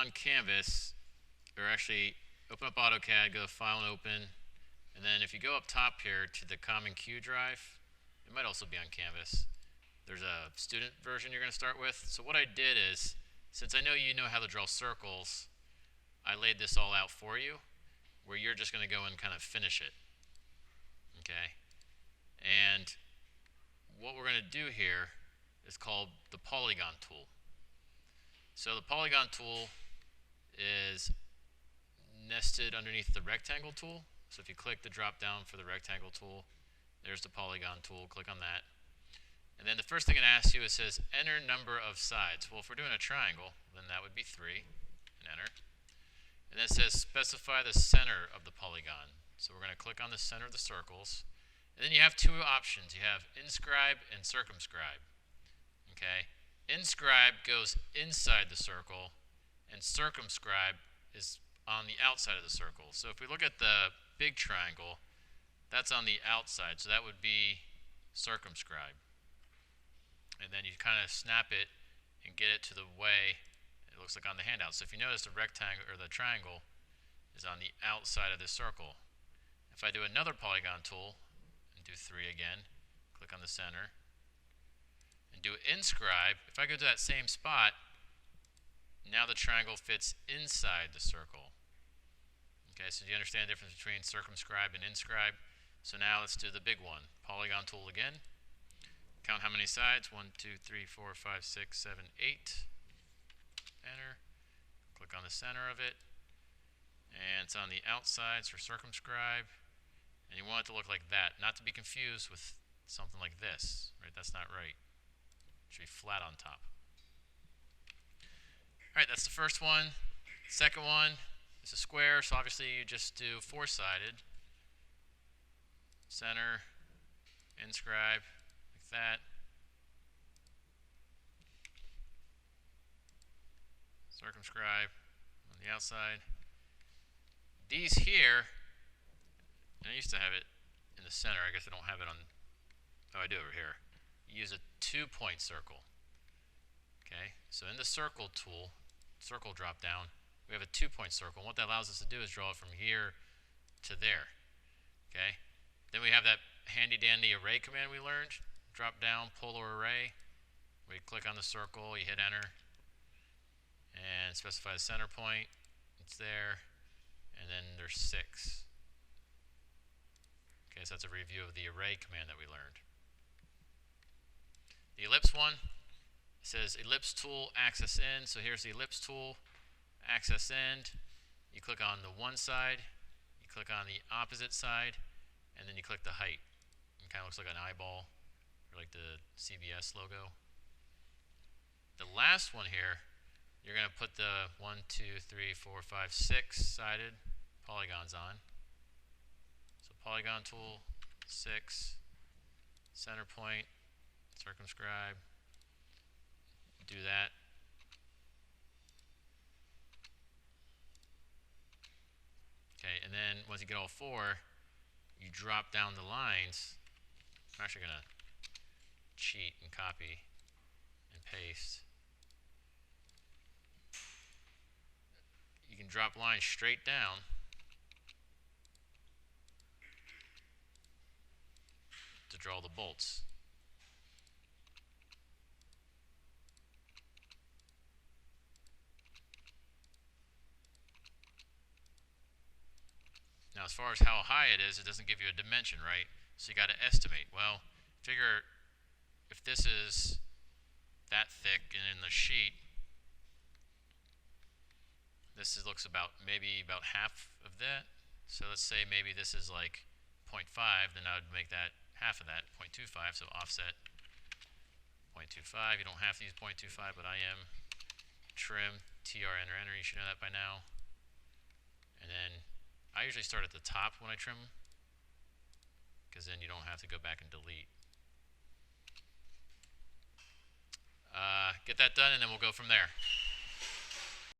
on Canvas, or actually open up AutoCAD, go to File and Open, and then if you go up top here to the Common Q drive, it might also be on Canvas. There's a student version you're going to start with. So what I did is, since I know you know how to draw circles, I laid this all out for you, where you're just going to go and kind of finish it. Okay? And what we're going to do here is called the polygon tool. So the polygon tool is nested underneath the rectangle tool. So if you click the drop down for the rectangle tool, there's the polygon tool, click on that. And then the first thing it asks you, it says enter number of sides. Well, if we're doing a triangle, then that would be 3, and enter. And then it says specify the center of the polygon. So we're going to click on the center of the circles. And then you have two options. You have inscribe and circumscribe. Okay? Inscribe goes inside the circle, and circumscribe is on the outside of the circle. So if we look at the big triangle, that's on the outside, so that would be circumscribe. And then you kind of snap it and get it to the way it looks like on the handout. So if you notice, the rectangle or the triangle is on the outside of this circle. If I do another polygon tool and do 3 again, click on the center, and do inscribe, if I go to that same spot, now the triangle fits inside the circle. Okay, so do you understand the difference between circumscribe and inscribe? So now let's do the big one. Polygon tool again. Count how many sides. 1, 2, 3, 4, 5, 6, 7, 8. Enter. Click on the center of it. And it's on the outside for circumscribe. And you want it to look like that, not to be confused with something like this. Right? That's not right. It should be flat on top. Alright, that's the first one. Second one is a square, so obviously you just do 4-sided. Center, inscribe, like that. Circumscribe on the outside. These here, and I used to have it in the center, I guess I don't have it on, oh I do over here. You use a 2-point circle. Okay, so in the circle tool, circle drop down, we have a 2-point circle. And what that allows us to do is draw it from here to there. Okay, then we have that handy dandy array command we learned. Drop down, polar array. We click on the circle, you hit enter, and specify the center point. It's there, and then there's 6. Okay, so that's a review of the array command that we learned. The ellipse one, it says ellipse tool, access end. So here's the ellipse tool, access end. You click on the one side, you click on the opposite side, and then you click the height. It kind of looks like an eyeball, or like the CBS logo. The last one here, you're going to put the 1, 2, 3, 4, 5, 6-sided polygons on. So polygon tool, 6, center point, circumscribe, do that. Okay, and then once you get all 4, you drop down the lines. I'm actually going to cheat and copy and paste. You can drop lines straight down to draw the bolts. Now, as far as how high it is, it doesn't give you a dimension, right? So you got to estimate. Well, figure if this is that thick and in the sheet, this looks about maybe about half of that. So let's say maybe this is like 0.5, then I would make that half of that, 0.25, so offset 0.25. You don't have to use 0.25, but I am. Trim, TR, enter, enter. You should know that by now. And then I usually start at the top when I trim, because then you don't have to go back and delete. Get that done, and then we'll go from there.